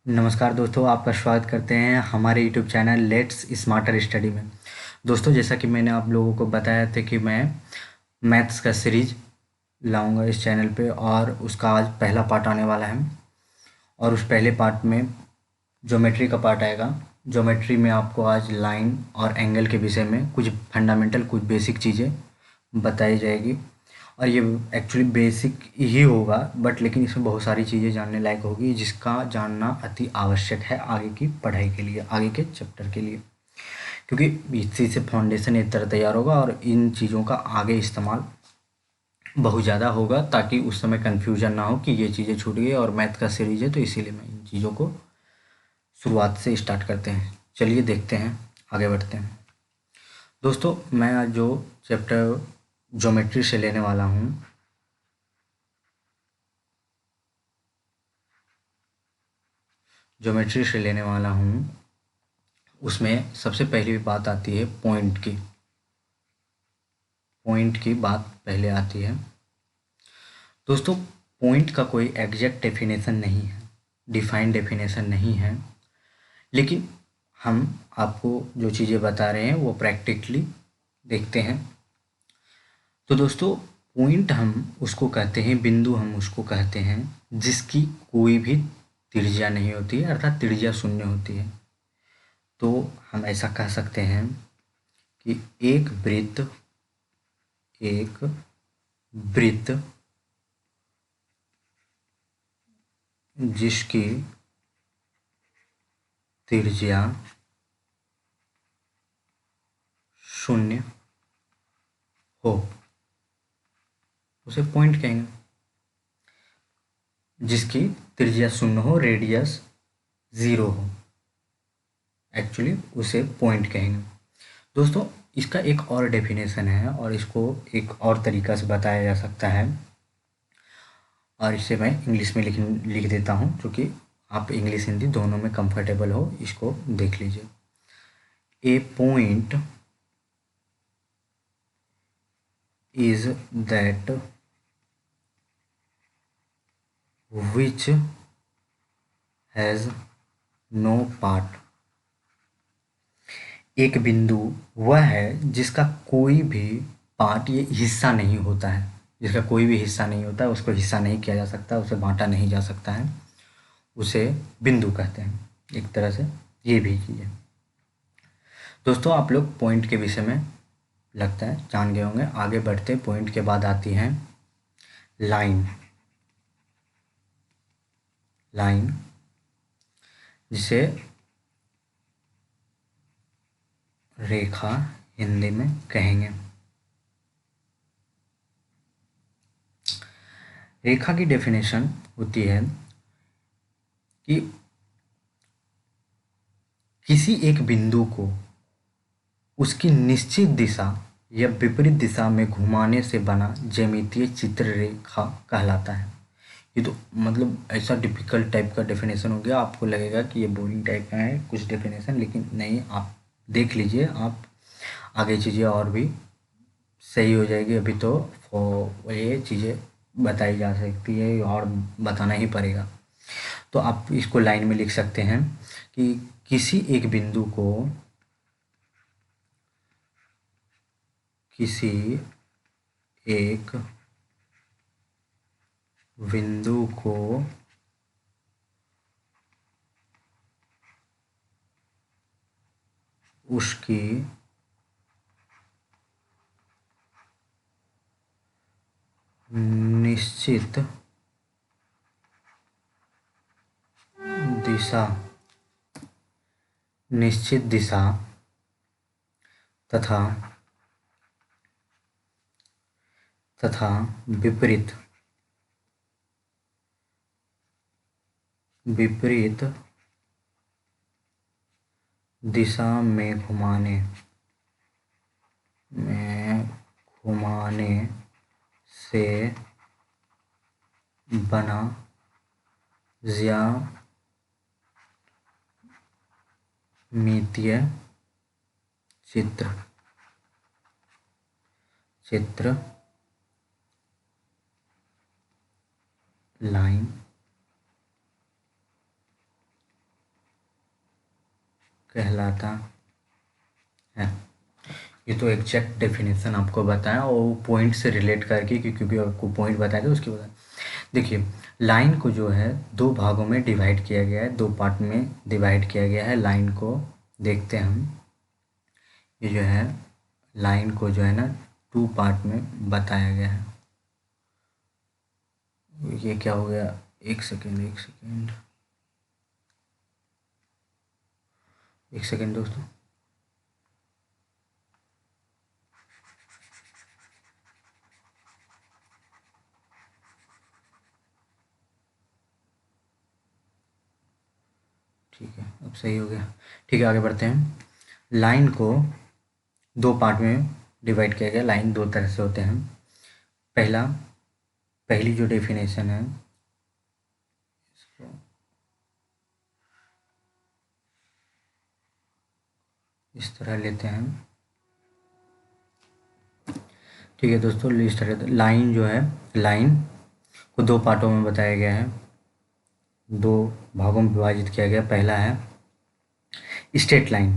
नमस्कार दोस्तों, आपका स्वागत करते हैं हमारे YouTube channel let's smarter study में। दोस्तों, जैसा कि मैंने आप लोगों को बताया था कि मैं मैथ्स का सीरीज लाऊंगा इस चैनल पे और उसका आज पहला पार्ट आने वाला है। और उस पहले पार्ट में ज्योमेट्री का पार्ट आएगा। ज्योमेट्री में आपको आज लाइन और एंगल के विषय में कुछ फंडामेंटल, कुछ बेसिक चीज़ें बताई जाएगी। और ये एक्चुअली बेसिक ही होगा, बट लेकिन इसमें बहुत सारी चीज़ें जानने लायक होगी जिसका जानना अति आवश्यक है आगे की पढ़ाई के लिए, आगे के चैप्टर के लिए। क्योंकि इसी से फाउंडेशन एक तरह तैयार होगा और इन चीज़ों का आगे इस्तेमाल बहुत ज़्यादा होगा, ताकि उस समय कन्फ्यूजन ना हो कि ये चीज़ें छूट गई। और मैथ का सीरीज है तो इसीलिए मैं इन चीज़ों को शुरुआत से स्टार्ट करते हैं। चलिए देखते हैं, आगे बढ़ते हैं। दोस्तों, मैं आज जो चैप्टर ज्योमेट्री से लेने वाला हूँ, उसमें सबसे पहली बात आती है पॉइंट की। पॉइंट की बात पहले आती है। दोस्तों, पॉइंट का कोई एग्जैक्ट डेफिनेशन नहीं है, डिफाइंड डेफिनेशन नहीं है, लेकिन हम आपको जो चीज़ें बता रहे हैं वो प्रैक्टिकली देखते हैं। तो दोस्तों, पॉइंट हम उसको कहते हैं, बिंदु हम उसको कहते हैं जिसकी कोई भी त्रिज्या नहीं होती है, अर्थात त्रिज्या शून्य होती है। तो हम ऐसा कह सकते हैं कि एक वृत्त जिसकी त्रिज्या शून्य हो उसे पॉइंट कहेंगे। जिसकी त्रिज्या शून्य हो, रेडियस ज़ीरो हो, एक्चुअली उसे पॉइंट कहेंगे। दोस्तों, इसका एक और डेफिनेशन है और इसको एक और तरीक़ा से बताया जा सकता है, और इसे मैं इंग्लिश में लिख देता हूँ, क्योंकि आप इंग्लिश हिंदी दोनों में कंफर्टेबल हो। इसको देख लीजिए। A point is that which has no part. एक बिंदु वह है जिसका कोई भी पार्ट, ये हिस्सा नहीं होता है, जिसका कोई भी हिस्सा नहीं होता है, उसको हिस्सा नहीं किया जा सकता, उसे बांटा नहीं जा सकता है, उसे बिंदु कहते हैं एक तरह से। ये भी चीज़ है। दोस्तों, आप लोग पॉइंट के विषय में लगता है जान गए होंगे। आगे बढ़ते, पॉइंट के बाद आती है लाइन। लाइन जिसे रेखा हिंदी में कहेंगे। रेखा की डेफिनेशन होती है कि किसी एक बिंदु को उसकी निश्चित दिशा या विपरीत दिशा में घुमाने से बना ज्यामितीय चित्र रेखा कहलाता है। ये तो मतलब ऐसा डिफिकल्ट टाइप का डेफिनेशन हो गया, आपको लगेगा कि ये बोरिंग टाइप का है कुछ डेफिनेशन, लेकिन नहीं, आप देख लीजिए, आप आगे चीज़ें और भी सही हो जाएगी। अभी तो ये चीज़ें बताई जा सकती है और बताना ही पड़ेगा। तो आप इसको लाइन में लिख सकते हैं कि किसी एक बिंदु को उसकी निश्चित दिशा तथा तथा विपरीत विपरीत दिशा में घुमाने से बना ज्यामितीय चित्र लाइन कहलाता है। ये तो एग्जैक्ट डेफिनेशन आपको बताया और वो पॉइंट से रिलेट करके, क्योंकि आपको पॉइंट बताया था उसके बाद देखिए, लाइन को जो है दो भागों में डिवाइड किया गया है, दो पार्ट में डिवाइड किया गया है। लाइन को देखते हैं हम, ये जो है लाइन को जो है ना टू पार्ट में बताया गया है। ये क्या हो गया, एक सेकेंड एक सेकेंड एक सेकेंड दोस्तों। ठीक है, अब सही हो गया। ठीक है, आगे बढ़ते हैं। लाइन को दो पार्ट में डिवाइड किया गया। लाइन दो तरह से होते हैं। पहला, पहली जो डेफिनेशन है, इसको इस तरह लेते हैं। ठीक है दोस्तों, इस तरह लाइन जो है, लाइन को दो पार्टों में बताया गया है, दो भागों में विभाजित किया गया। पहला है straight line,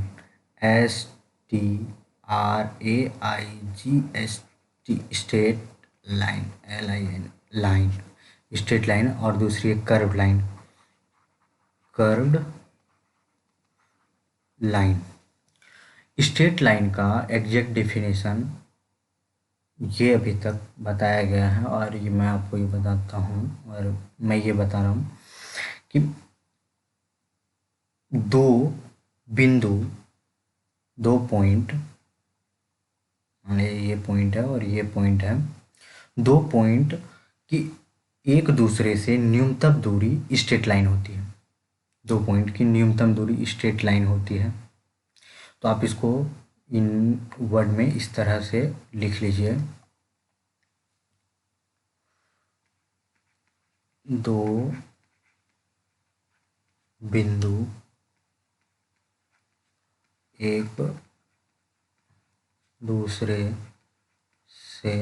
STRAIGST, straight line, LIN, line, straight line. और दूसरी है curve line, curved line. Straight line का एग्जैक्ट डेफिनेशन ये अभी तक बताया गया है, और ये मैं आपको ये बताता हूँ, और मैं ये बता रहा हूँ कि दो बिंदु, दो पॉइंट, ये पॉइंट है और ये पॉइंट है, दो पॉइंट की एक दूसरे से न्यूनतम दूरी स्ट्रेट लाइन होती है। दो पॉइंट की न्यूनतम दूरी स्ट्रेट लाइन होती है। तो आप इसको इन वर्ड में इस तरह से लिख लीजिए, दो बिंदु एक दूसरे से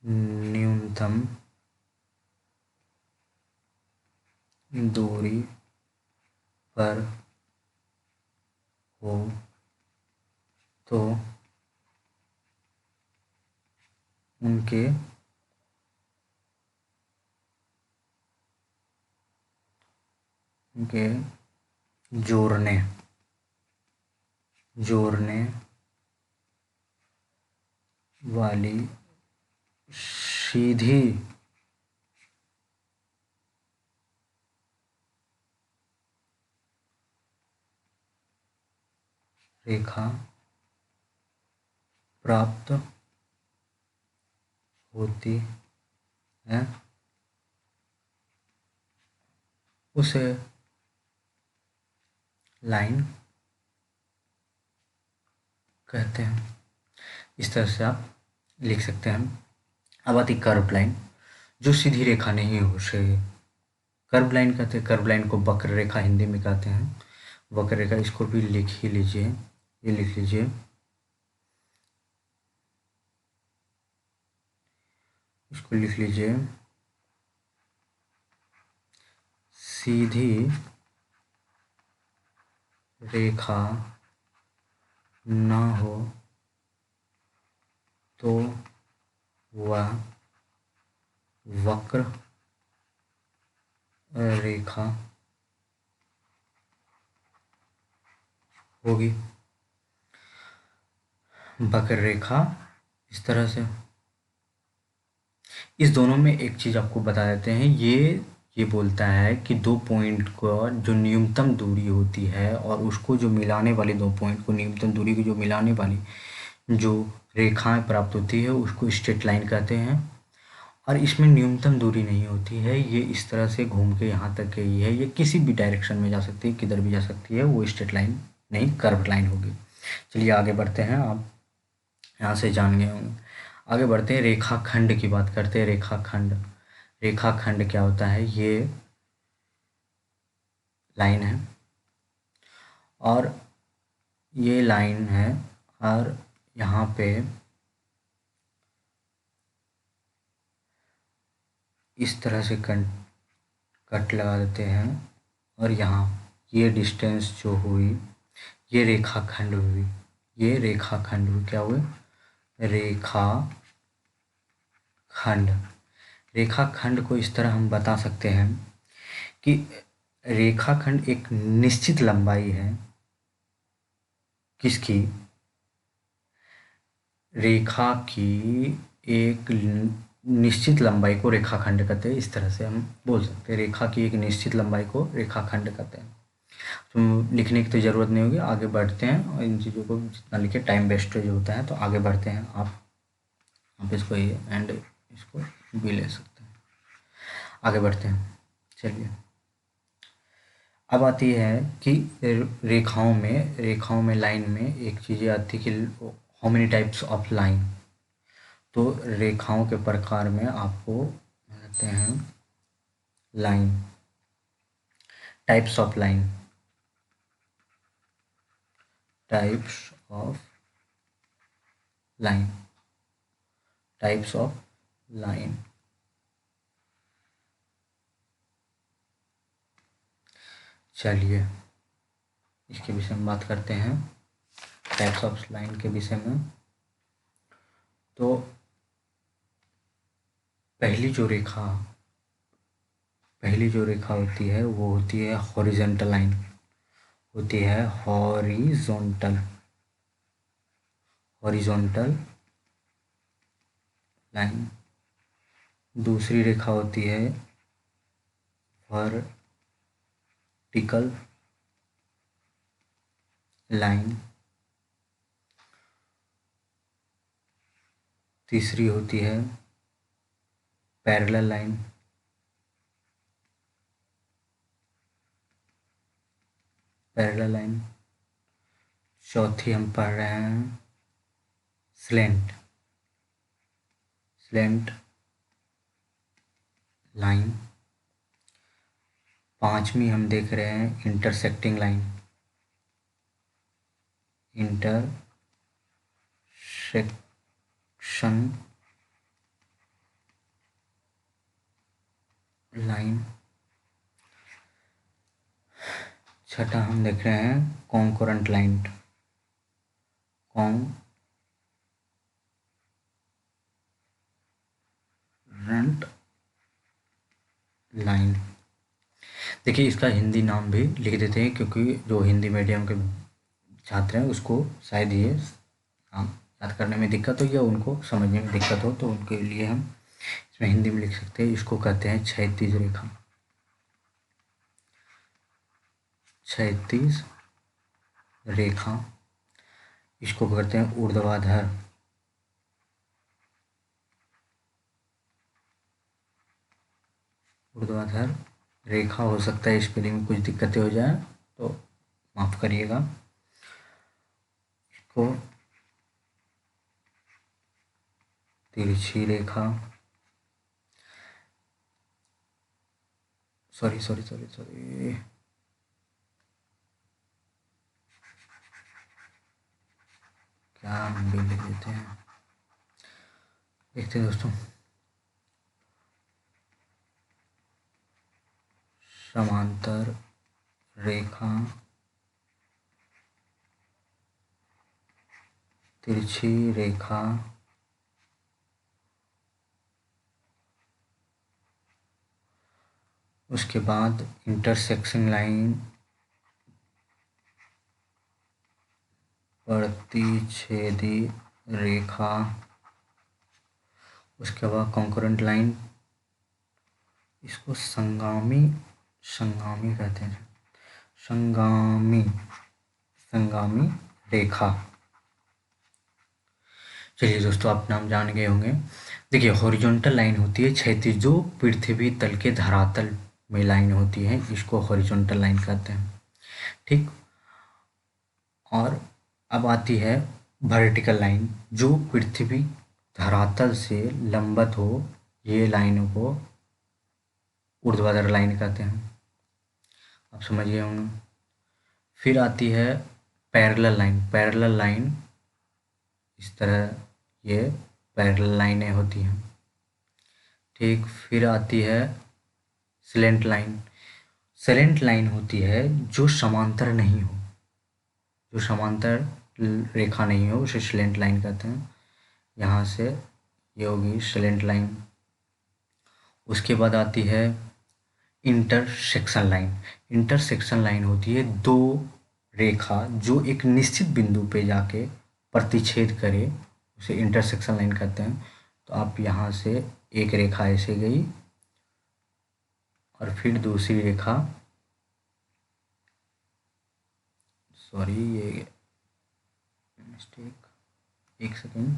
न्यूनतम दूरी पर हो तो उनके जोड़ने जोड़ने वाली सीधी रेखा प्राप्त होती है, उसे लाइन कहते हैं। इस तरह से आप लिख सकते हैं। अब आती कर्व लाइन, जो सीधी रेखा नहीं हो, उसे कर्व लाइन कहते हैं। कर्व लाइन को वक्र रेखा हिंदी में कहते हैं। वक्र रेखा, इसको भी लिख ही लीजिए, ये लिख लीजिए, इसको लिख लीजिए, सीधी रेखा ना हो तो वह वक्र रेखा होगी। वक्र रेखा इस तरह से। इस दोनों में एक चीज़ आपको बता देते हैं, ये बोलता है कि दो पॉइंट को जो न्यूनतम दूरी होती है, और उसको जो मिलाने वाली, दो पॉइंट को न्यूनतम दूरी को जो मिलाने वाली जो रेखाएं प्राप्त होती है, उसको स्ट्रेट लाइन कहते हैं। और इसमें न्यूनतम दूरी नहीं होती है, ये इस तरह से घूम के यहाँ तक गई है, ये किसी भी डायरेक्शन में जा सकती है, किधर भी जा सकती है, वो स्ट्रेट लाइन नहीं, कर्व लाइन होगी। चलिए आगे बढ़ते हैं, आप यहाँ से जान गए होंगे। आगे बढ़ते हैं, रेखाखंड की बात करते हैं। रेखाखंड, रेखाखंड क्या होता है, ये लाइन है, और ये लाइन है, और यहाँ पे इस तरह से कट लगा देते हैं और यहाँ ये डिस्टेंस जो हुई, ये रेखाखंड हुई, ये रेखाखंड हुई, क्या हुई? रेखाखंड। रेखाखंड को इस तरह हम बता सकते हैं कि रेखाखंड एक निश्चित लंबाई है, किसकी? रेखा की एक निश्चित लंबाई को रेखाखंड कहते हैं। इस तरह से हम बोल सकते हैं, रेखा की एक निश्चित लंबाई को रेखाखंड कहते हैं। तो लिखने की तो ज़रूरत नहीं होगी, आगे बढ़ते हैं और इन चीज़ों को जितना लिखे टाइम वेस्टेज होता है। तो आगे बढ़ते हैं, आप इसको ये एंड इसको भी ले सकते हैं। आगे बढ़ते हैं, चलिए। अब आती है कि रेखाओं में लाइन में एक चीज़ आती है कि how many types of line. तो रेखाओं के प्रकार में आपको कहते हैं line, types of line, types of line, types of line. चलिए इसके विषय में बात करते हैं, टाइप्स ऑफ लाइन के विषय में। तो पहली जो रेखा होती है वो होती है हॉरिजॉन्टल लाइन, होती है हॉरिजॉन्टल लाइन। दूसरी रेखा होती है वर्टिकल लाइन। तीसरी होती है पैरेलल लाइन। चौथी हम पढ़ रहे हैं स्लेंट लाइन। पांचवी हम देख रहे हैं इंटरसेक्टिंग लाइन, इंटरसेक्शन लाइन। छठा हम देख रहे हैं कॉन्करेंट लाइन, देखिए इसका हिंदी नाम भी लिख देते हैं, क्योंकि जो हिंदी मीडियम के छात्र हैं उसको शायद ये नाम याद करने में दिक्कत हो या उनको समझने में दिक्कत हो, तो उनके लिए हम इसमें हिंदी में लिख सकते हैं। इसको कहते हैं क्षैतिज रेखा, क्षैतिज रेखा। इसको कहते हैं ऊर्ध्वाधर रेखा। हो सकता है स्पेलिंग में कुछ दिक्कतें हो जाए तो माफ़ करिएगा। इसको तिरछी रेखा, सॉरी क्या हम भी लिख देते हैं, देखते हैं दोस्तों। समांतर रेखा, तिरछी रेखा, उसके बाद इंटरसेक्शन लाइन, प्रतिच्छेदी रेखा, उसके बाद कॉन्करेंट लाइन। इसको संगामी कहते हैं, संगामी रेखा। चलिए दोस्तों, आप नाम जान गए होंगे। देखिए हॉरिजॉन्टल लाइन होती है क्षैतिज, जो पृथ्वी तल के धरातल में लाइन होती है, इसको हॉरिजॉन्टल लाइन कहते हैं, ठीक। और अब आती है वर्टिकल लाइन, जो पृथ्वी धरातल से लंबवत हो, ये लाइनों को ऊर्ध्वाधर लाइन कहते हैं, आप समझिए होंगे। फिर आती है पैरेलल लाइन, इस तरह ये पैरेलल लाइनें होती हैं, ठीक। फिर आती है स्लेंट लाइन, स्लेंट लाइन होती है जो समांतर नहीं हो, जो समांतर रेखा नहीं हो उसे स्लेंट लाइन कहते हैं। यहाँ से ये होगी स्लेंट लाइन। उसके बाद आती है इंटरसेक्शन लाइन। इंटरसेक्शन लाइन होती है दो रेखा जो एक निश्चित बिंदु पे जाके प्रतिच्छेद करे, उसे इंटरसेक्शन लाइन कहते हैं। तो आप यहाँ से एक रेखा ऐसे गई और फिर दूसरी रेखा, सॉरी ये मिस्टेक, एक सेकेंड,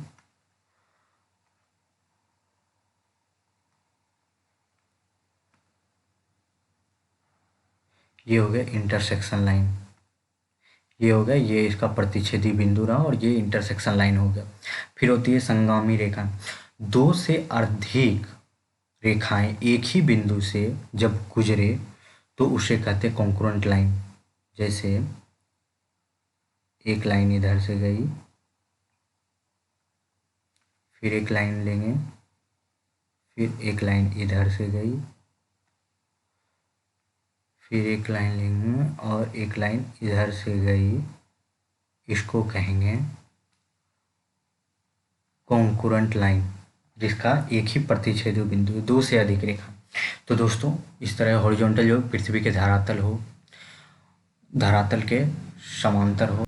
ये हो गया इंटरसेक्शन लाइन, ये हो गया, ये इसका प्रतिच्छेदी बिंदु रहा और ये इंटरसेक्शन लाइन हो गया। फिर होती है संगामी रेखा। दो से अधिक रेखाएं एक ही बिंदु से जब गुजरे तो उसे कहते हैं कॉन्करेंट लाइन। जैसे एक लाइन इधर से गई, फिर एक लाइन लेंगे, फिर एक लाइन इधर से गई, फिर एक लाइन लेंगे और एक लाइन इधर से गई, इसको कहेंगे कॉन्करेंट लाइन, जिसका एक ही प्रतिच्छेदी बिंदु है, दो से अधिक रेखा। तो दोस्तों इस तरह हॉरिजॉन्टल जो पृथ्वी के धरातल हो, धरातल के समांतर हो,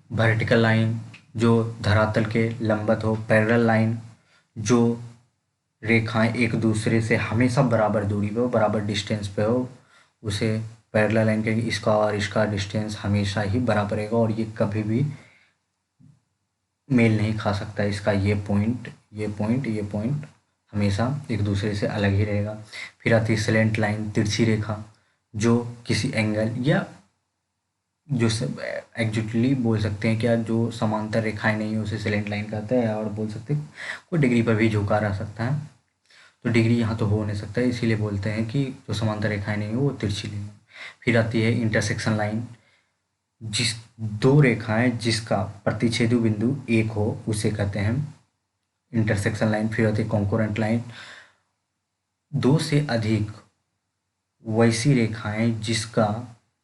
वर्टिकल लाइन जो धरातल के लंबवत हो, पैरेलल लाइन जो रेखाएं एक दूसरे से हमेशा बराबर दूरी पे हो, बराबर डिस्टेंस पे हो, उसे पैरेलल लाइन कहेंगे। इसका और इसका डिस्टेंस हमेशा ही बराबर रहेगा और ये कभी भी मेल नहीं खा सकता। इसका ये पॉइंट, ये पॉइंट, ये पॉइंट हमेशा एक दूसरे से अलग ही रहेगा। फिर आती है स्लेंट लाइन, तिरछी रेखा, जो किसी एंगल या जो सब एग्जैक्टली बोल सकते हैं क्या, जो समांतर रेखाएं नहीं है उसे स्लेंट लाइन कहते हैं, और बोल सकते हैं कोई डिग्री पर भी झुका रह सकता है। तो डिग्री यहाँ तो हो नहीं सकता है, इसीलिए बोलते हैं कि जो समांतर रेखाएं नहीं है वो तिरछी लाइन। फिर आती है इंटरसेक्शन लाइन, जिस दो रेखाएं जिसका प्रतिच्छेदी बिंदु एक हो उसे कहते हैं इंटरसेक्शन लाइन। फिर आती है कॉन्करेंट लाइन, दो से अधिक वैसी रेखाएं जिसका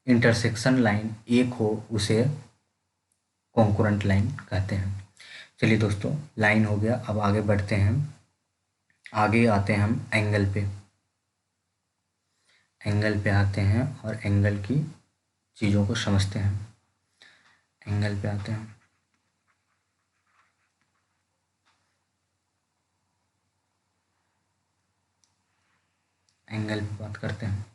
इंटरसेक्शन लाइन एक हो उसे कॉन्करेंट लाइन कहते हैं। चलिए दोस्तों, लाइन हो गया, अब आगे बढ़ते हैं। आगे आते हैं हम एंगल पे। एंगल पे आते हैं और एंगल की चीज़ों को समझते हैं। एंगल पे आते हैं, एंगल पे बात करते हैं।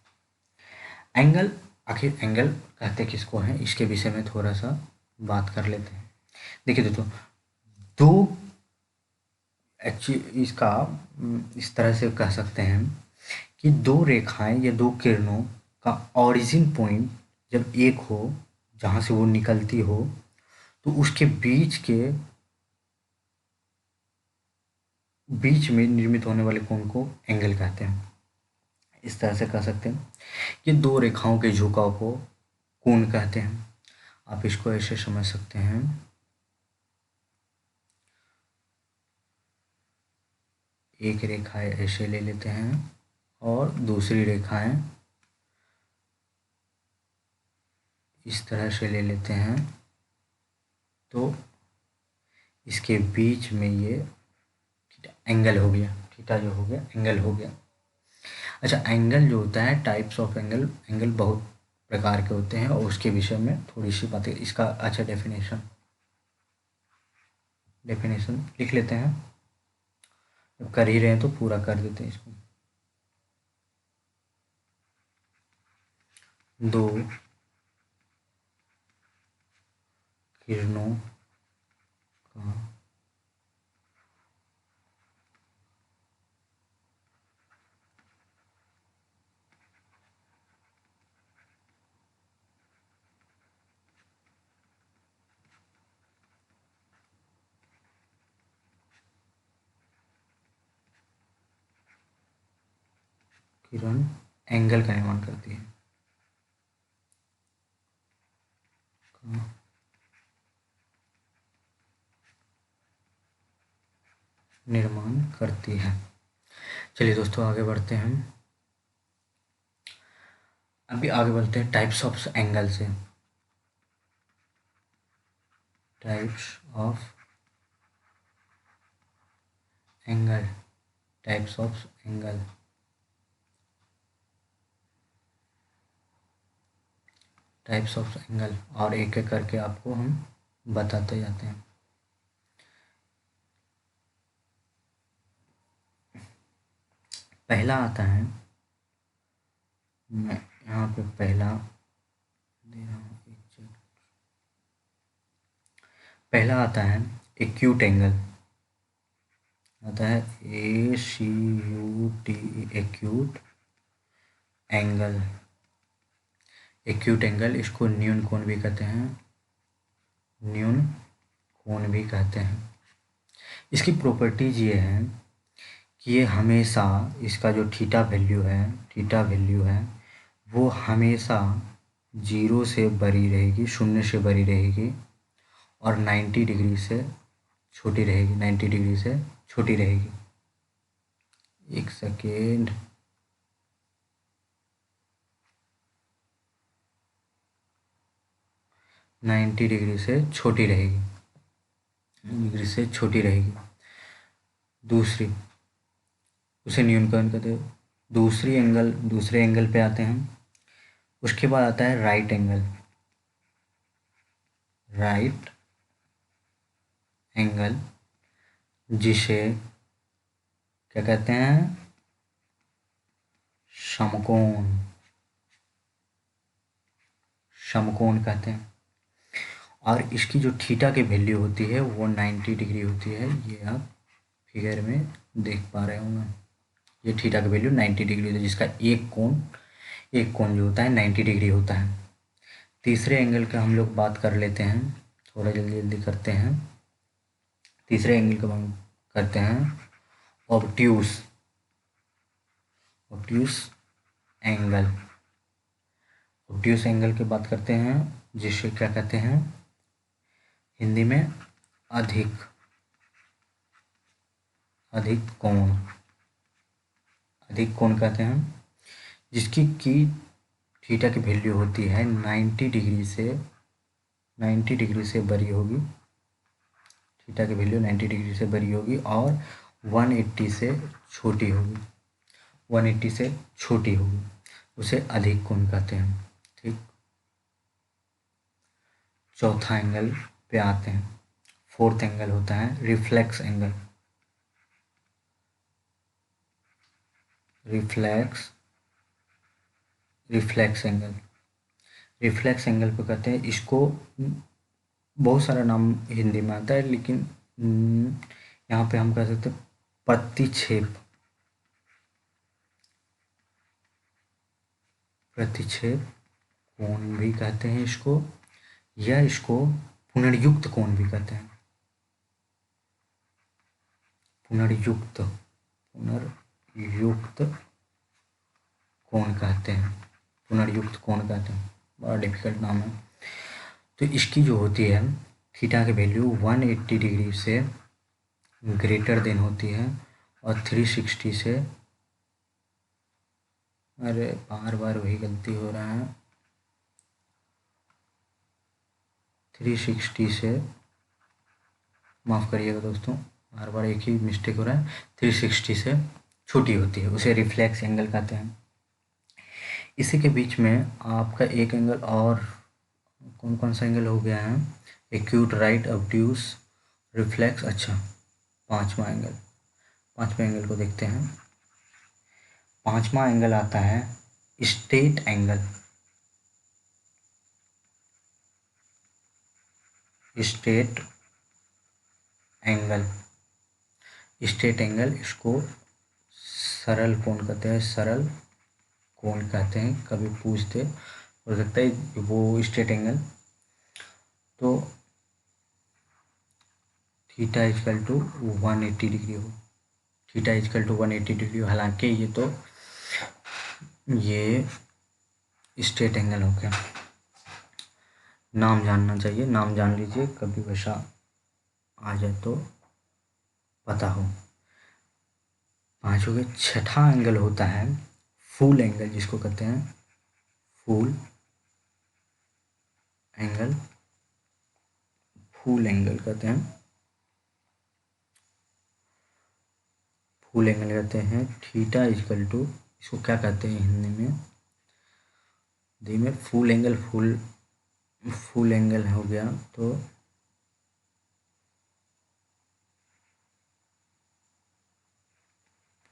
एंगल, आखिर एंगल कहते किसको हैं, इसके विषय में थोड़ा सा बात कर लेते हैं। देखिए दोस्तों, दो एक्चुअली इसका इस तरह से कह सकते हैं कि दो रेखाएं या दो किरणों का ओरिजिन पॉइंट जब एक हो, जहाँ से वो निकलती हो, तो उसके बीच में निर्मित होने वाले कोण को एंगल कहते हैं। इस तरह से कह सकते हैं कि दो रेखाओं के झुकाव को कोण कहते हैं। आप इसको ऐसे समझ सकते हैं, एक रेखाएं ऐसे ले लेते हैं और दूसरी रेखाएं इस तरह से ले लेते हैं, तो इसके बीच में ये एंगल हो गया, थीटा जो हो गया एंगल हो गया। अच्छा, एंगल जो होता है, टाइप्स ऑफ एंगल, एंगल बहुत प्रकार के होते हैं और उसके विषय में थोड़ी सी बातें, इसका अच्छा डेफिनेशन लिख लेते हैं। जब कर ही रहे हैं तो पूरा कर देते हैं इसको। दो किरणों का किरण एंगल का निर्माण करती है, का निर्माण करती है। चलिए दोस्तों आगे बढ़ते हैं। अभी आगे बढ़ते हैं टाइप्स ऑफ एंगल से। Types of angle, types of angle, types of angle, और एक एक करके आपको हम बताते जाते हैं। पहला आता है, मैं यहाँ पे पहला दे रहा हूँ, पहला आता है एक्यूट एंगल, आता है ACUT, acute angle. Acute angle, इसको न्यून कोण भी कहते हैं, न्यून कोण भी कहते हैं। इसकी प्रॉपर्टीज ये है कि ये हमेशा, इसका जो थीटा वैल्यू है, थीटा वैल्यू है वो हमेशा 0 से बड़ी रहेगी, 0 से बड़ी रहेगी, और 90 डिग्री से छोटी रहेगी, 90 डिग्री से छोटी रहेगी। एक सेकेंड, नाइन्टी डिग्री से छोटी रहेगी, डिग्री से छोटी रहेगी। दूसरी, उसे न्यूनकोण कहते हैं। दूसरे एंगल पे आते हैं। उसके बाद आता है राइट एंगल, राइट एंगल, जिसे क्या कहते हैं, समकोण, समकोण कहते हैं। और इसकी जो थीटा की वैल्यू होती है वो 90 डिग्री होती है, ये आप फिगर में देख पा रहे होंगे। ये थीटा की वैल्यू 90 डिग्री होती है, जिसका एक कोण जो होता है 90 डिग्री होता है। तीसरे एंगल का हम लोग बात कर लेते हैं, थोड़ा जल्दी जल्दी करते हैं। तीसरे एंगल का हम करते हैं obtuse, obtuse angle. Obtuse angle की बात करते हैं, जिसे क्या कहते हैं हिंदी में, अधिक, अधिक कोण, अधिक कोण कहते हैं, जिसकी की थीटा की वैल्यू होती है 90 डिग्री से, 90 डिग्री से बड़ी होगी, थीटा की वैल्यू 90 डिग्री से बड़ी होगी और 180 से छोटी होगी, 180 से छोटी होगी, उसे अधिक कोण कहते हैं। ठीक, चौथा एंगल पे आते हैं। फोर्थ एंगल होता है reflex angle, reflex, reflex angle, reflex angle पे कहते हैं, इसको बहुत सारा नाम हिंदी में आता है, लेकिन यहाँ पे हम कह सकते हैं प्रतिक्षेप, प्रतिक्षेप कोण भी कहते हैं इसको, या इसको पुनर्युक्त कोण भी कहते हैं, पुनर्युक्त, पुनर्युक्त कोण कहते हैं, पुनर्युक्त कोण कहते हैं, बड़ा डिफिकल्ट नाम है। तो इसकी जो होती है थीटा की वैल्यू 180 डिग्री से ग्रेटर देन होती है और 360 से, अरे बार बार वही गलती हो रहा है, 360 से, माफ़ करिएगा दोस्तों, बार बार एक ही मिस्टेक हो रहा है, 360 से छोटी होती है, उसे रिफ्लेक्स एंगल कहते हैं। इसी के बीच में आपका एक एंगल और, कौन कौन सा एंगल हो गया है, एक्यूट, राइट, ऑब्ट्यूस, रिफ्लेक्स। अच्छा, पांचवा एंगल, पांचवें एंगल को देखते हैं। पांचवा एंगल आता है straight angle, straight angle, straight angle, इसको सरल कोण कहते हैं, सरल कोण कहते हैं, कभी पूछते हो सकता है वो स्ट्रेट एंगल। तो थीटा इजकल टू 180 डिग्री हो, थीटा इजकल टू 180 डिग्री हो, हालांकि ये तो ये स्ट्रेट एंगल हो गया। नाम जानना चाहिए, नाम जान लीजिए, कभी वैसा आ जाए तो पता हो। पाँचों के छठा एंगल होता है फुल एंगल, जिसको कहते हैं फुल एंगल, फुल एंगल कहते हैं, फुल एंगल कहते हैं। थीटा इक्वल टू, इसको क्या कहते हैं हिंदी में, दी में फुल एंगल, फुल एंगल हो गया तो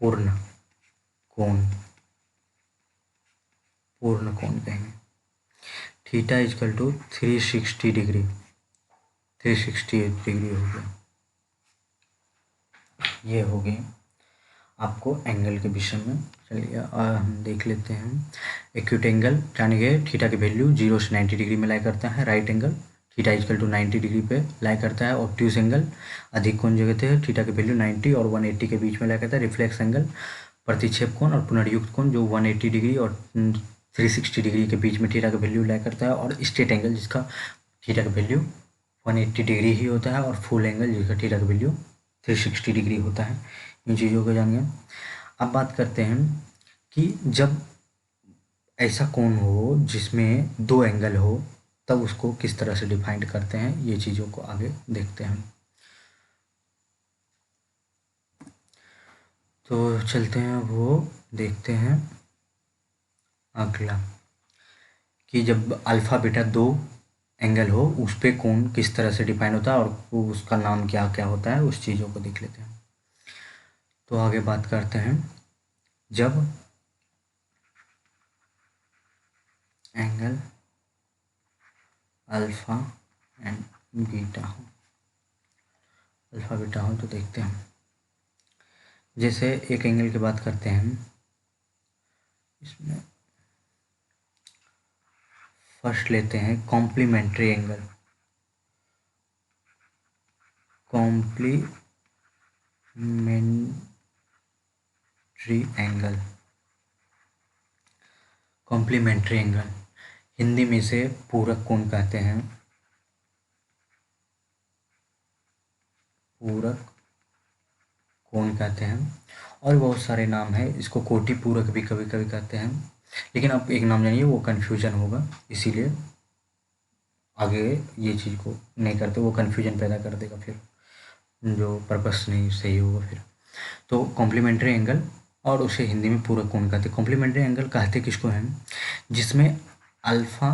पूर्ण कोण, पूर्ण कोण कहेंगे। Theta equal to 360 degree, 368 degree हो गया। ये हो गई आपको एंगल के विषय में। चलिए हम देख लेते हैं। एक्यूट एंगल यानी कि थीटा की वैल्यू 0 से 90 डिग्री में लाई करता है। Right angle theta equal to 90 degree पे लाई करता है। ऑब्ट्यूज एंगल अधिक कोण जो कहते हैं, थीटा की वैल्यू 90 और 180 के बीच में लाई करता है। रिफ्लेक्स एंगल प्रतिक्षेप कोण और पुनर्युक्त कोण जो 180 डिग्री और 360 डिग्री के बीच में थीटा का वैल्यू लाई करता है। और स्ट्रेट एंगल जिसका थीटा का वैल्यू 180 डिग्री ही होता है और फुल एंगल जिसका थीटा का वैल्यू 360 डिग्री होता है। इन चीज़ों को जानिए। अब बात करते हैं कि जब ऐसा कोण हो जिसमें दो एंगल हो तब उसको किस तरह से डिफाइंड करते हैं, ये चीज़ों को आगे देखते हैं। तो चलते हैं वो देखते हैं अगला कि जब अल्फ़ा बीटा दो एंगल हो उस पे कोण किस तरह से डिफाइन होता है और उसका नाम क्या क्या होता है, उस चीज़ों को देख लेते हैं। तो आगे बात करते हैं जब एंगल अल्फ़ा एंड बीटा हो, अल्फ़ा बीटा हो तो देखते हैं। जैसे एक एंगल की बात करते हैं, इसमें फर्स्ट लेते हैं complementary angle, complementary angle, complementary angle Hindi में इसे पूरक कोण कहते हैं, पूरक कोण कहते हैं। और बहुत सारे नाम हैं, इसको कोटि पूरक भी कभी कभी कहते हैं, लेकिन आप एक नाम जानिए वो कन्फ्यूजन होगा, इसीलिए आगे ये चीज़ को नहीं करते, वो कन्फ्यूजन पैदा कर देगा, फिर जो पर्पस नहीं सही होगा फिर। तो कॉम्प्लीमेंट्री एंगल और उसे हिंदी में पूरक कोण कहते हैं। कॉम्प्लीमेंट्री एंगल कहते किसको हैं, जिसमें अल्फ़ा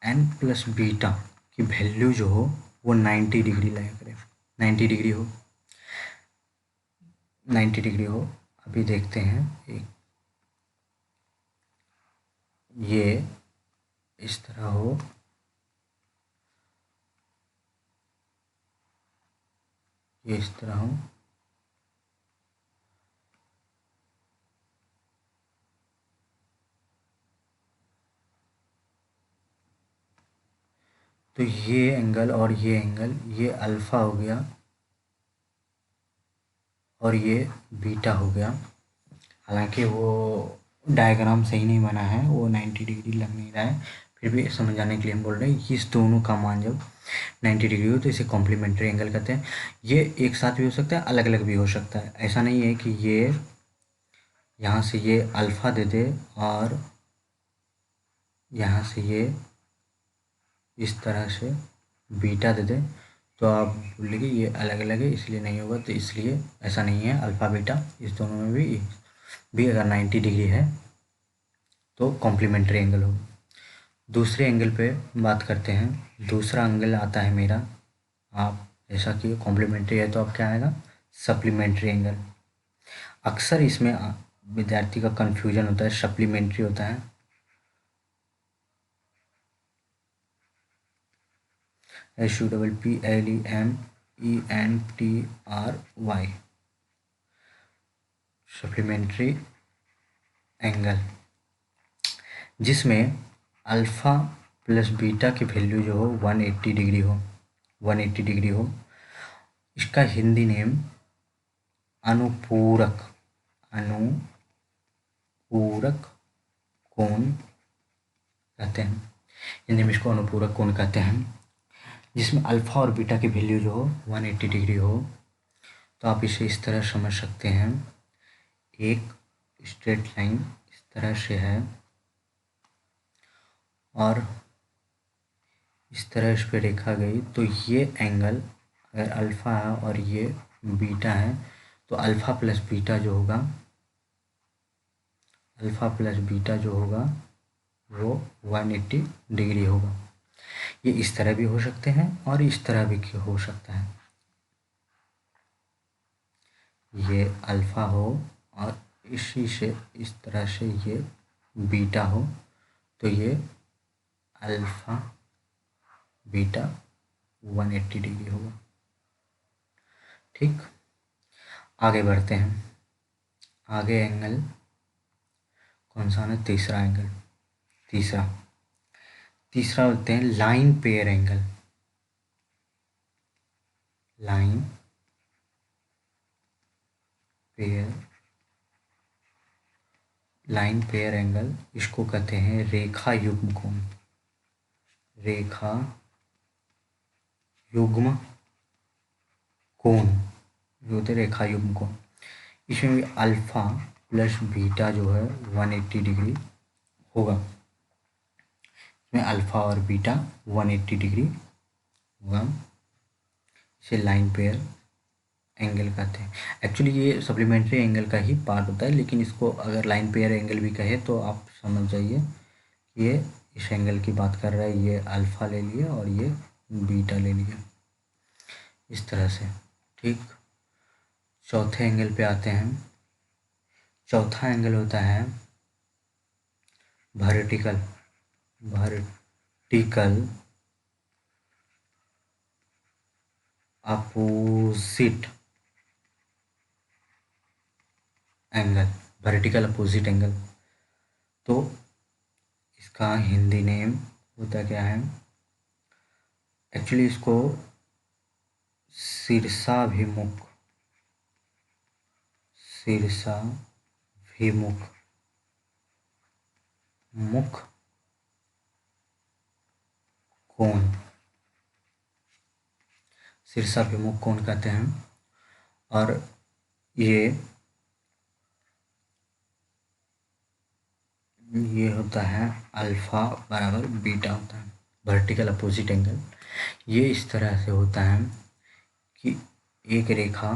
एन प्लस बीटा की वैल्यू जो हो वो 90 डिग्री लाया करे, 90 डिग्री हो, 90 डिग्री हो। अभी देखते हैं एक, ये इस तरह हो, ये इस तरह हो, तो ये एंगल और ये एंगल, ये अल्फ़ा हो गया और ये बीटा हो गया। हालांकि वो डायग्राम सही नहीं बना है, वो 90 डिग्री लग नहीं रहा है, फिर भी समझाने के लिए हम बोल रहे हैं कि इस दोनों का मान जब 90 डिग्री हो तो इसे कॉम्प्लीमेंट्री एंगल कहते हैं। ये एक साथ भी हो सकता है, अलग अलग भी हो सकता है। ऐसा नहीं है कि ये यहाँ से ये अल्फ़ा दे दे और यहाँ से ये इस तरह से बीटा दे दे, तो आप बोलेंगे ये अलग अलग है इसलिए नहीं होगा, तो इसलिए ऐसा नहीं है। अल्फ़ा बीटा इस दोनों में भी अगर 90 डिग्री है तो कॉम्प्लीमेंट्री एंगल होगा। दूसरे एंगल पे बात करते हैं। दूसरा एंगल आता है मेरा, आप जैसा कि कॉम्प्लीमेंट्री है तो अब क्या आएगा, सप्लीमेंट्री एंगल। अक्सर इसमें विद्यार्थी का कन्फ्यूजन होता है, सप्लीमेंट्री होता है, SUPPLEMENTRY, सप्लीमेंट्री एंगल, जिसमें अल्फ़ा प्लस बीटा की वैल्यू जो हो 180 डिग्री हो, 180 डिग्री हो। इसका हिंदी नेम अनुपूरक, अनुपूरक कोण कहते हैं। हिंदी में इसको अनुपूरक कोण कहते हैं, जिसमें अल्फ़ा और बीटा की वैल्यू जो हो 180 डिग्री हो। तो आप इसे इस तरह समझ सकते हैं, एक स्ट्रेट लाइन इस तरह से है और इस तरह इस पर रेखा गई, तो ये एंगल अगर अल्फ़ा है और ये बीटा है, तो अल्फ़ा प्लस बीटा जो होगा, अल्फ़ा प्लस बीटा जो होगा वो 180 डिग्री होगा। ये इस तरह भी हो सकते हैं और इस तरह भी हो सकता है। ये अल्फ़ा हो और इसी से इस तरह से ये बीटा हो, तो ये अल्फ़ा बीटा 180 डिग्री होगा। ठीक, आगे बढ़ते हैं। आगे एंगल कौन सा है? तीसरा एंगल। तीसरा तीसरा बोलते हैं line pair angle. Line pair, line pair angle, इसको कहते हैं रेखा युग्म कोण। रेखा युग्म कोण, जो होते हैं रेखा युग्म कोण। इसमें भी अल्फा प्लस बीटा जो है 180 डिग्री होगा। इसमें अल्फा और बीटा 180 डिग्री होगा। इसे लाइन पेयर एंगल कहते हैं। एक्चुअली ये सप्लीमेंट्री एंगल का ही पार्ट होता है, लेकिन इसको अगर लाइन पेयर एंगल भी कहे तो आप समझ जाइए ये इस एंगल की बात कर रहा है। ये अल्फ़ा ले लिया और ये बीटा ले लिया, इस तरह से। ठीक, चौथे एंगल पे आते हैं। चौथा एंगल होता है vertical. Vertical opposite angle. Vertical opposite angle, तो इसका हिंदी नेम होता क्या है? एक्चुअली इसको शीर्षाभिमुख, शीर्षाभिमुख मुख कोण, शीर्षाभिमुख कोण कहते हैं। और ये होता है अल्फा बराबर बीटा होता है। वर्टिकल अपोजिट एंगल ये इस तरह से होता है कि एक रेखा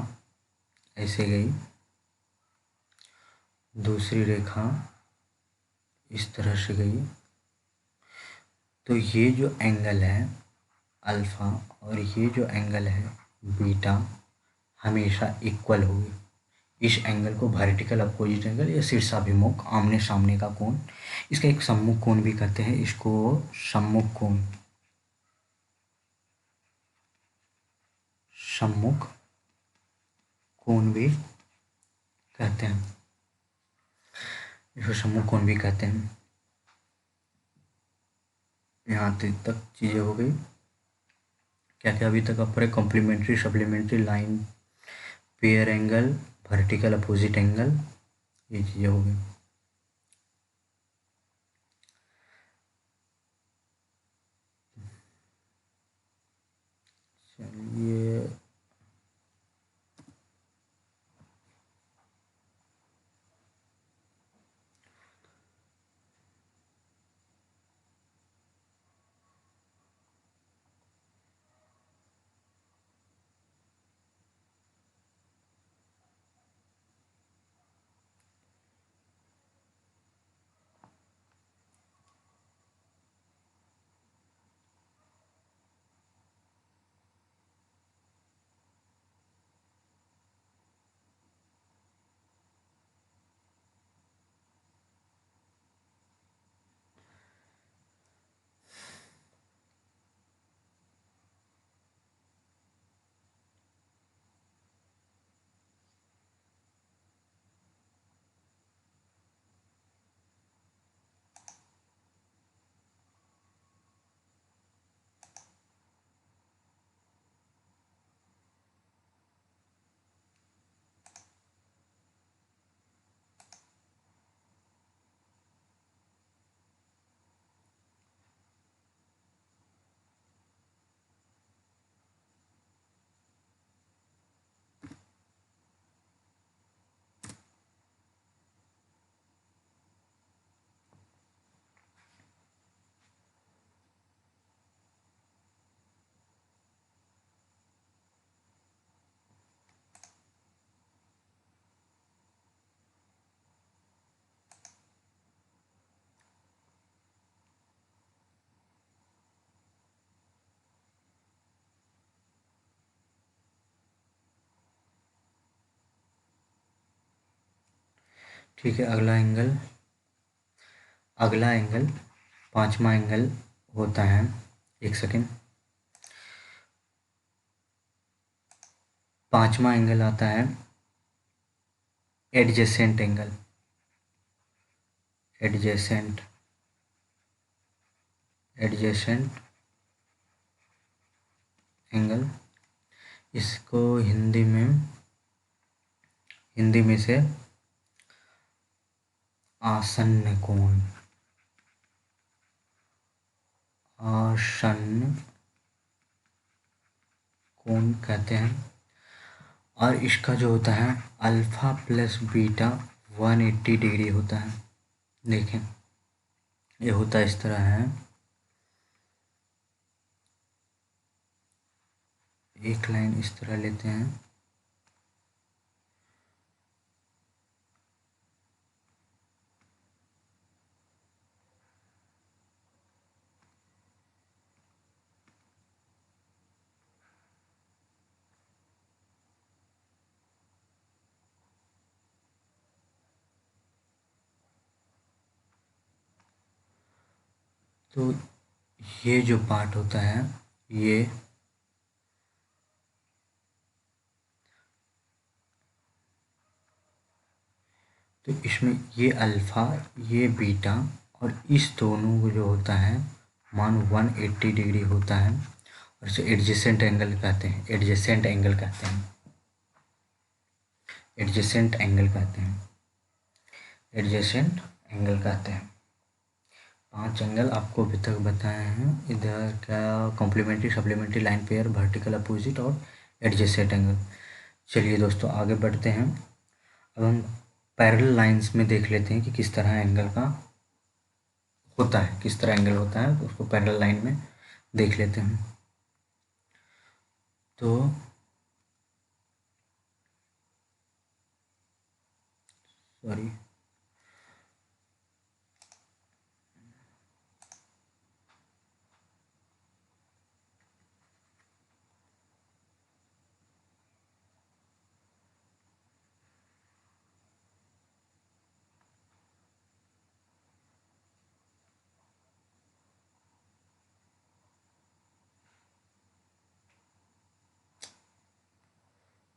ऐसे गई, दूसरी रेखा इस तरह से गई, तो ये जो एंगल है अल्फा और ये जो एंगल है बीटा हमेशा इक्वल होगी। इस एंगल को वर्टिकल अपोजिट एंगल या शीर्षाभिमुख आमने सामने का कोण, इसका एक सम्मुख कोण भी कहते हैं। इसको सम्मुख कोण, सम्मुख कोण भी कहते हैं। इसको सम्मुख कोण भी कहते हैं। यहाँ तक चीज़ें हो गई। क्या क्या अभी तक आप पढ़े? Complementary, supplementary, line pair angle, vertical opposite angle, ये चीज़ें हो गई। चलिए, ठीक है। अगला एंगल पांचवा एंगल होता है, एक सेकेंड, पांचवा एंगल आता है adjacent angle. Adjacent adjacent angle, इसको हिंदी में से आसन्न कोण, आसन्न कोण कहते हैं। और इसका जो होता है अल्फा प्लस बीटा 180 डिग्री होता है। देखें, ये होता इस तरह है, एक लाइन इस तरह लेते हैं, तो ये जो पार्ट होता है ये तो इसमें ये अल्फ़ा, ये बीटा, और इस दोनों को जो होता है मान 180 डिग्री होता है, और इसे एडजेसेंट एंगल कहते हैं। एडजेसेंट एंगल कहते हैं। एडजेसेंट एंगल कहते हैं। एडजेसेंट एंगल कहते हैं। 5 एंगल आपको अभी तक बताए हैं। इधर क्या, complementary, supplementary, line pair, vertical opposite और एडजेसेंट एंगल। चलिए दोस्तों आगे बढ़ते हैं। अब हम पैरेलल लाइंस में देख लेते हैं कि किस तरह एंगल का होता है, किस तरह एंगल होता है, तो उसको पैरेलल लाइन में देख लेते हैं। तो सॉरी,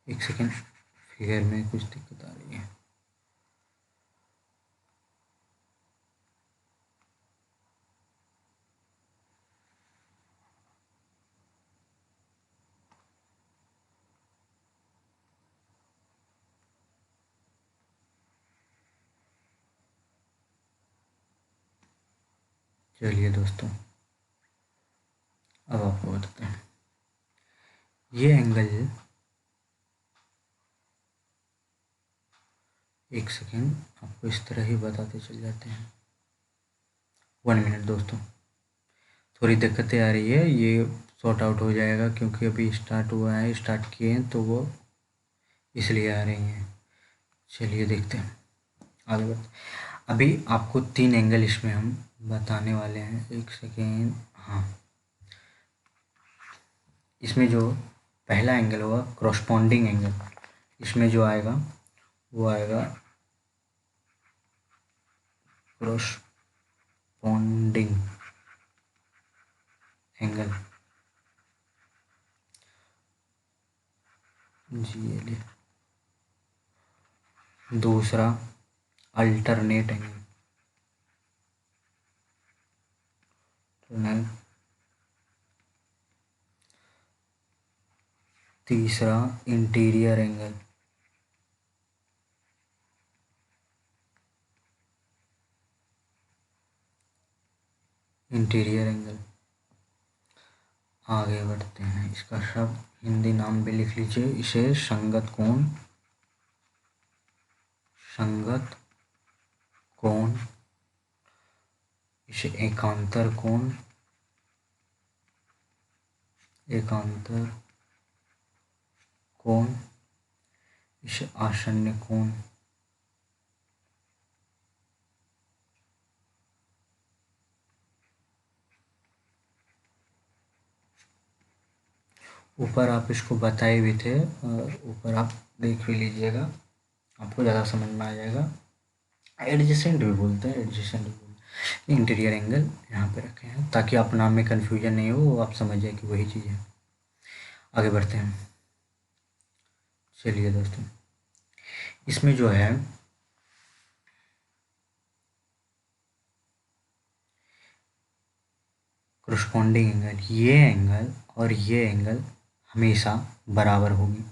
एक सेकेंड, फिगर में कुछ दिक्कत आ रही है। चलिए दोस्तों अब आपको बताते हैं। ये एंगल, एक सेकेंड, आपको इस तरह ही बताते चल जाते हैं। 1 मिनट दोस्तों, थोड़ी दिक्कतें आ रही है, ये सॉर्ट आउट हो जाएगा क्योंकि अभी स्टार्ट हुआ है, स्टार्ट किए हैं तो वो इसलिए आ रही हैं। चलिए देखते हैं, आगे बढ़ते। अभी आपको 3 एंगल इसमें हम बताने वाले हैं। एक सेकेंड, हाँ, इसमें जो पहला एंगल होगा क्रॉसपॉन्डिंग एंगल, इसमें जो आएगा वो आएगा क्रॉसपॉन्डिंग एंगल, जी। दूसरा अल्टरनेट एंगल, तीसरा इंटीरियर एंगल, इंटीरियर एंगल। आगे बढ़ते हैं, इसका शब्द हिंदी नाम भी लिख लीजिए, इसे संगत कोण, संगत कोण, इसे एकांतर कोण, एकांतर कोण, इसे आसन्न कोण। ऊपर आप इसको बताए भी थे, और ऊपर आप देख भी लीजिएगा, आपको ज़्यादा समझ में आ जाएगा। एडजेसेंट भी बोलते हैं, एडजेसेंट भी बोलते हैं। इंटीरियर एंगल यहाँ पे रखे हैं ताकि आप नाम में कन्फ्यूजन नहीं हो, आप समझ जाए कि वही चीज़ है। आगे बढ़ते हैं। चलिए दोस्तों, इसमें जो है करस्पॉन्डिंग एंगल, ये एंगल और ये एंगल हमेशा बराबर होगी।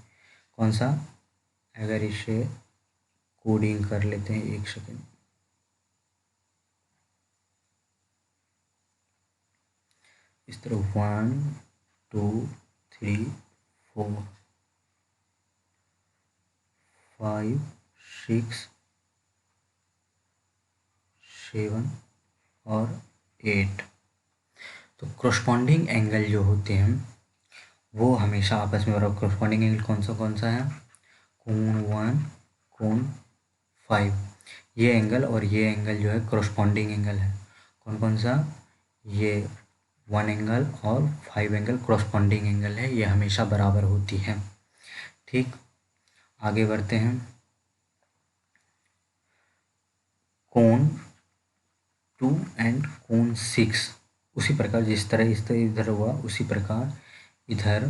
कौन सा? अगर इसे कोडिंग कर लेते हैं, एक सेकेंड। इस तरह 1 2 3 4 5 6 7 और 8। तो करस्पॉन्डिंग एंगल जो होते हैं वो हमेशा आपस में बराबर। करस्पॉन्डिंग एंगल कौन सा है? कोण 1 कोण 5। ये एंगल और ये एंगल जो है करस्पॉन्डिंग एंगल है। कौन कौन सा? ये 1 एंगल और 5 एंगल करस्पॉन्डिंग एंगल है, ये हमेशा बराबर होती है। ठीक, आगे बढ़ते हैं। कोण 2 एंड कोण 6, उसी प्रकार जिस तरह इस तरह इधर हुआ उसी प्रकार इधर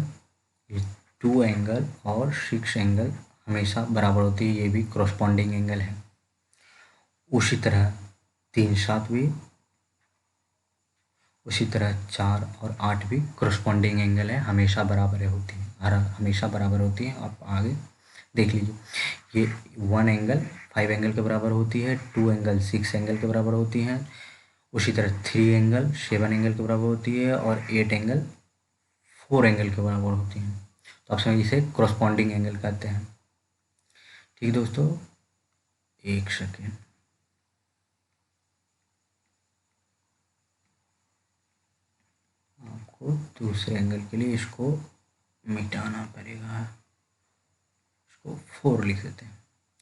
2 एंगल और 6 एंगल हमेशा बराबर होती है, ये भी करस्पॉन्डिंग एंगल है। उसी तरह 3 7 भी, उसी तरह 4 और 8 भी करस्पॉन्डिंग एंगल है, हमेशा बराबर होती है, हर हमेशा बराबर होती है। आप आगे देख लीजिए, ये 1 एंगल 5 एंगल के बराबर होती है, 2 एंगल 6 एंगल के बराबर होती है, उसी तरह 3 एंगल 7 एंगल के बराबर होती है और 8 एंगल 4 एंगल के बराबर होती है। तो आप समझ, इसे करस्पॉन्डिंग एंगल कहते हैं। ठीक दोस्तों, एक सेकेंड। आपको दूसरे एंगल के लिए इसको मिटाना पड़ेगा, इसको 4 लिख देते हैं।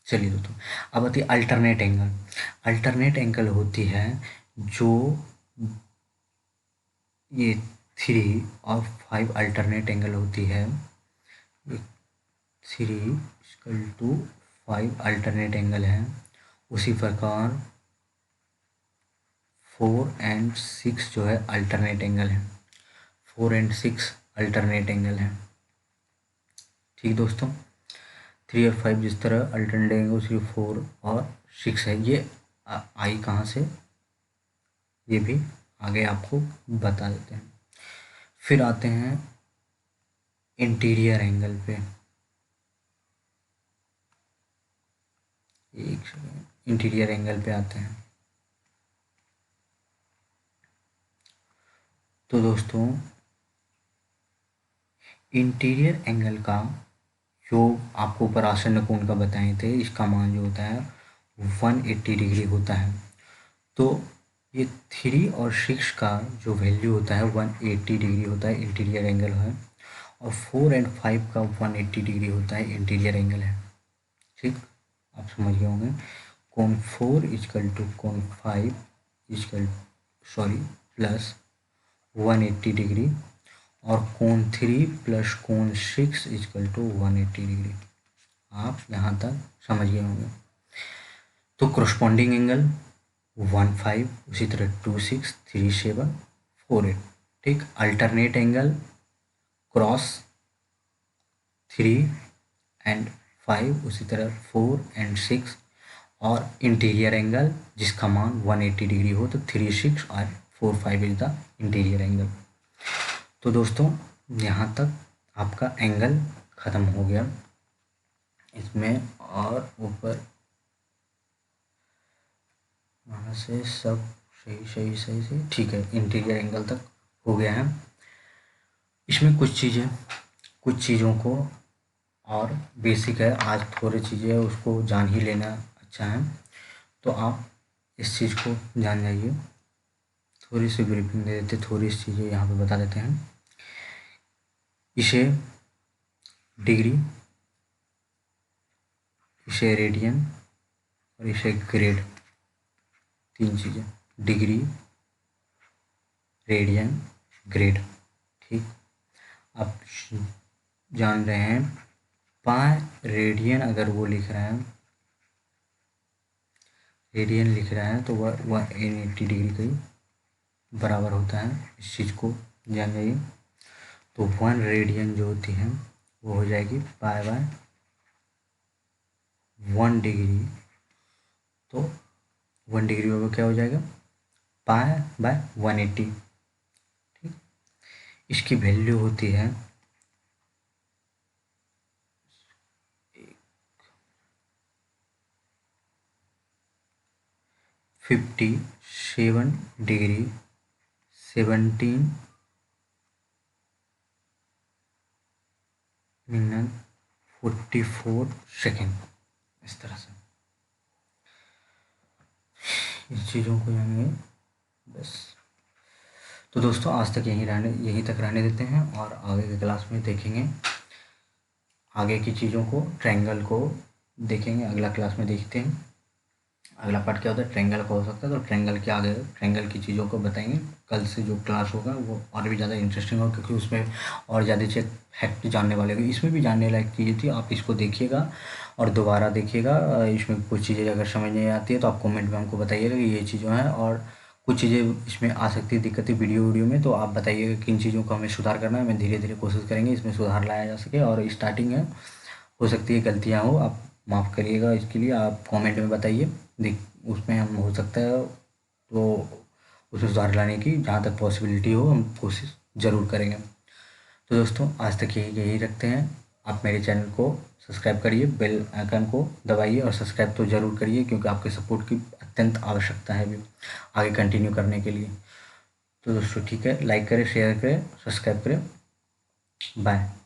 चलिए दोस्तों, अब आती है अल्टरनेट एंगल। अल्टरनेट एंगल होती है जो ये 3 और 5 अल्टरनेट एंगल होती है। 3 = 5 अल्टरनेट एंगल है। उसी प्रकार 4 एंड 6 जो है अल्टरनेट एंगल है। 4 एंड 6 अल्टरनेट एंगल है। ठीक दोस्तों, 3 और 5 जिस तरह अल्टरनेट एंगल, उसी 4 और 6 है। ये आई कहाँ से, ये भी आगे आपको बता देते हैं। फिर आते हैं इंटीरियर एंगल पे। एक सेकेंड, इंटीरियर एंगल पे आते हैं। तो दोस्तों, इंटीरियर एंगल का जो आपको ऊपर आसन्न कोण का बताए थे, इसका मान जो होता है 180 डिग्री होता है। तो ये 3 और 6 का जो वैल्यू होता है 180 डिग्री होता है, इंटीरियर एंगल है। और 4 एंड 5 का 180 डिग्री होता है, इंटीरियर एंगल है। ठीक, आप समझ गए होंगे। कोण 4 = कोण 5 इजकल सॉरी प्लस 180 डिग्री, और कोण 3 प्लस कोण 6 = 180 डिग्री। आप यहाँ तक समझ गए होंगे। तो करस्पॉन्डिंग एंगल 1 5, उसी तरह 2 6 3 7 4 8। ठीक, अल्टरनेट एंगल क्रॉस 3 एंड 5, उसी तरह 4 एंड 6, और इंटीरियर एंगल जिसका मान 180 डिग्री हो, तो 3 6 और 4 5 इज द इंटीरियर एंगल। तो दोस्तों, यहाँ तक आपका एंगल ख़त्म हो गया। इसमें और ऊपर वहाँ से सब सही सही सही सही ठीक है, इंटीरियर एंगल तक हो गया है। इसमें कुछ चीज़ों को और बेसिक है, आज थोड़ी चीज़ें है उसको जान ही लेना अच्छा है। तो आप इस चीज़ को जान जाइए। थोड़ी सी ब्रीफिंग दे देते, थोड़ी सी चीज़ें यहाँ पे बता देते हैं। इसे डिग्री, इसे रेडियन और इसे ग्रेड, 3 चीज़ें, डिग्री रेडियन ग्रेड। ठीक, आप जान रहे हैं पाई रेडियन, अगर वो लिख रहा है रेडियन लिख रहा है तो वह 180 डिग्री के बराबर होता है, इस चीज़ को जान जाइए। तो 1 रेडियन जो होती है वो हो जाएगी पाई बाय 1 डिग्री। तो 1 डिग्री में क्या हो जाएगा, पाई बाय 180। ठीक, इसकी वैल्यू होती है 57 डिग्री 17 मिनट 44 सेकेंड। इस तरह से इस चीज़ों को जानेंगे बस। तो दोस्तों आज तक यहीं तक रहने देते हैं और आगे की क्लास में देखेंगे आगे की चीज़ों को, ट्रायंगल को देखेंगे। अगला क्लास में देखते हैं अगला पार्ट क्या होता है, ट्रायंगल का हो सकता है। तो ट्रायंगल के आगे ट्रायंगल की चीज़ों को बताएंगे। कल से जो क्लास होगा वो और भी ज़्यादा इंटरेस्टिंग होगा, क्योंकि उसमें और ज़्यादा चीज़ फैक्ट जानने वाले होंगे। इसमें भी जानने लायक चीज़ें थी, आप इसको देखिएगा और दोबारा देखिएगा। इसमें कुछ चीज़ें अगर समझ नहीं आती है तो आप कमेंट में हमको बताइएगा कि ये चीज़ें हैं, और कुछ चीज़ें इसमें आ सकती है दिक्कतें वीडियो में, तो आप बताइएगा किन चीज़ों को हमें सुधार करना है। हमें धीरे धीरे कोशिश करेंगे इसमें सुधार लाया जा सके। और स्टार्टिंग है, हो सकती है गलतियाँ हो, आप माफ़ करिएगा। इसके लिए आप कमेंट में बताइए, देख उसमें हम हो सकता है तो उसमें सुधार लाने की जहाँ तक पॉसिबिलिटी हो हम कोशिश ज़रूर करेंगे। तो दोस्तों आज तक यही रखते हैं। आप मेरे चैनल को सब्सक्राइब करिए, बेल आइकन को दबाइए और सब्सक्राइब तो ज़रूर करिए, क्योंकि आपके सपोर्ट की अत्यंत आवश्यकता है अभी आगे कंटिन्यू करने के लिए। तो दोस्तों ठीक है, लाइक करें, शेयर करें, सब्सक्राइब करें। बाय।